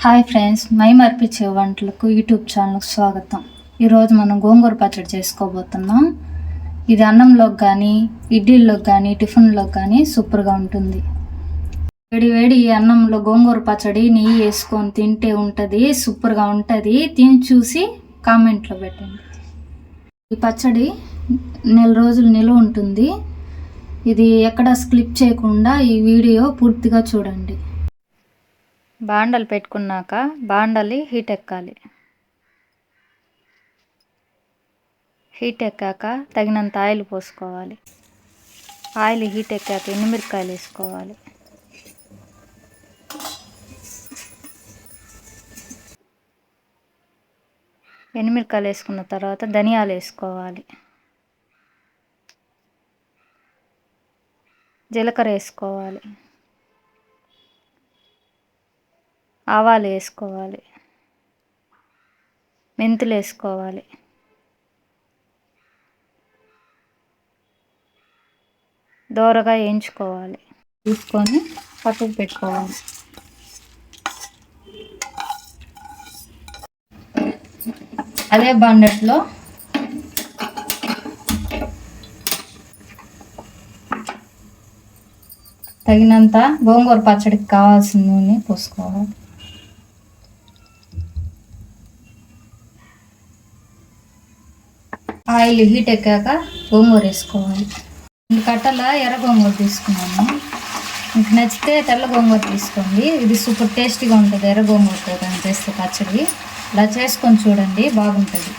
Hi friends, మైమర్పించే వంటలకు YouTube ఛానల్కి స్వాగతం. ఈరోజు మనం గోంగూర పచ్చడి చేసుకోబోతున్నాం. ఇది అన్నంలోకి కానీ, ఇడ్లీలోకి కానీ, టిఫిన్లోకి కానీ సూపర్గా ఉంటుంది. వేడి ఈ అన్నంలో గోంగూర పచ్చడి నెయ్యి వేసుకొని తింటే ఉంటుంది, సూపర్గా ఉంటుంది. తిని చూసి కామెంట్లో పెట్టండి. ఈ పచ్చడి నెల రోజులు నిల్వ ఉంటుంది. ఇది ఎక్కడ స్కిప్ చేయకుండా ఈ వీడియో పూర్తిగా చూడండి. బాండలు పెట్టుకున్నాక బాండలి హీట్ ఎక్కాలి. హీట్ ఎక్కాక తగినంత ఆయిల్ పోసుకోవాలి. ఆయిల్ హీట్ ఎక్కాక ఎండుమిరపకాయలు వేసుకోవాలి. ఎండుమిరపకాయలు వేసుకున్న తర్వాత ధనియాలు వేసుకోవాలి. జీలకర్ర వేసుకోవాలి. ఆవాలు వేసుకోవాలి. మెంతులు వేసుకోవాలి. దోరగా వేయించుకోవాలి. తీసుకొని పక్కకు పెట్టుకోవాలి. అదే బాండట్లో తగినంత గోంగూర పచ్చడికి కావాల్సిన నూనె పోసుకోవాలి. ఆయిల్ హీట్ ఎక్కాక గోంగూర వేసుకోవాలి. 2 కట్టల ఎర్ర గోంగూర తీసుకున్నాను. మీకు నచ్చితే తెల్ల గోంగూర తీసుకోండి. ఇది సూపర్ టేస్టీగా ఉంటుంది. ఎర్ర గోంగూరతో కానీ చేస్తే పచ్చడి ఇలా చేసుకొని చూడండి, బాగుంటుంది.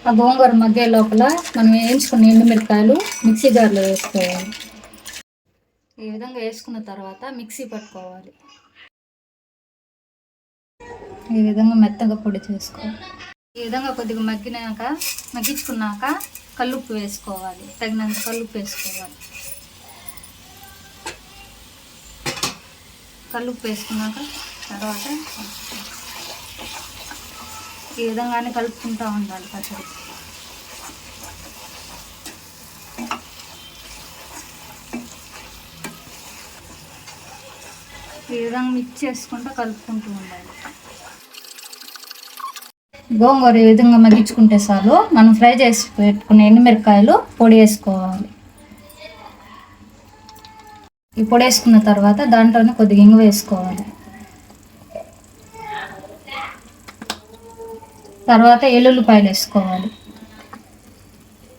ఆ గోంగూర మధ్య లోపల మనం వేయించుకున్న ఎండుమిరపకాయలు మిక్సీ జార్లో వేసుకోవాలి. ఈ విధంగా వేసుకున్న తర్వాత మిక్సీ పట్టుకోవాలి. ఈ విధంగా మెత్తగా పొడి చేసుకోవాలి. ఈ విధంగా కొద్దిగా మగ్గించుకున్నాక కల్లుప్పు వేసుకోవాలి. తగినంత కల్లుప్పు వేసుకోవాలి. కల్లుప్పు వేసుకున్నాక తర్వాత ఈ విధంగానే కలుపుకుంటూ ఉండాలి పచ్చడి. ఈ విధంగా మిక్స్ చేసుకుంటూ కలుపుకుంటూ ఉండాలి. గోంగూర ఈ విధంగా మగ్గించుకుంటే చాలు. మనం ఫ్రై చేసి పెట్టుకునే ఎండుమిరపకాయలు పొడి వేసుకోవాలి. ఈ పొడి వేసుకున్న తర్వాత దాంట్లోనే కొద్దిగా ఇంగు వేసుకోవాలి. తర్వాత ఎల్లుల్లిపాయలు వేసుకోవాలి.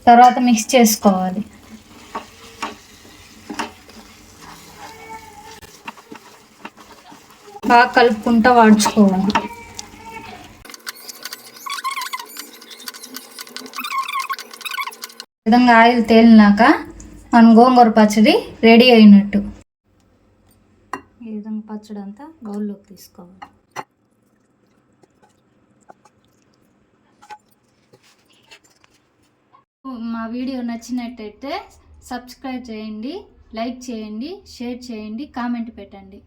తర్వాత మిక్స్ చేసుకోవాలి. బాగా కలుపుకుంటూ వాడ్చుకోవాలి. ఈ విధంగా ఆయిల్ తేలినాక మనం గోంగూర పచ్చడి రెడీ అయినట్టు. ఈ విధంగా పచ్చడి అంతా బౌల్లోకి తీసుకోవాలి. మా వీడియో నచ్చినట్టయితే సబ్స్క్రైబ్ చేయండి, లైక్ చేయండి, షేర్ చేయండి, కామెంట్ పెట్టండి.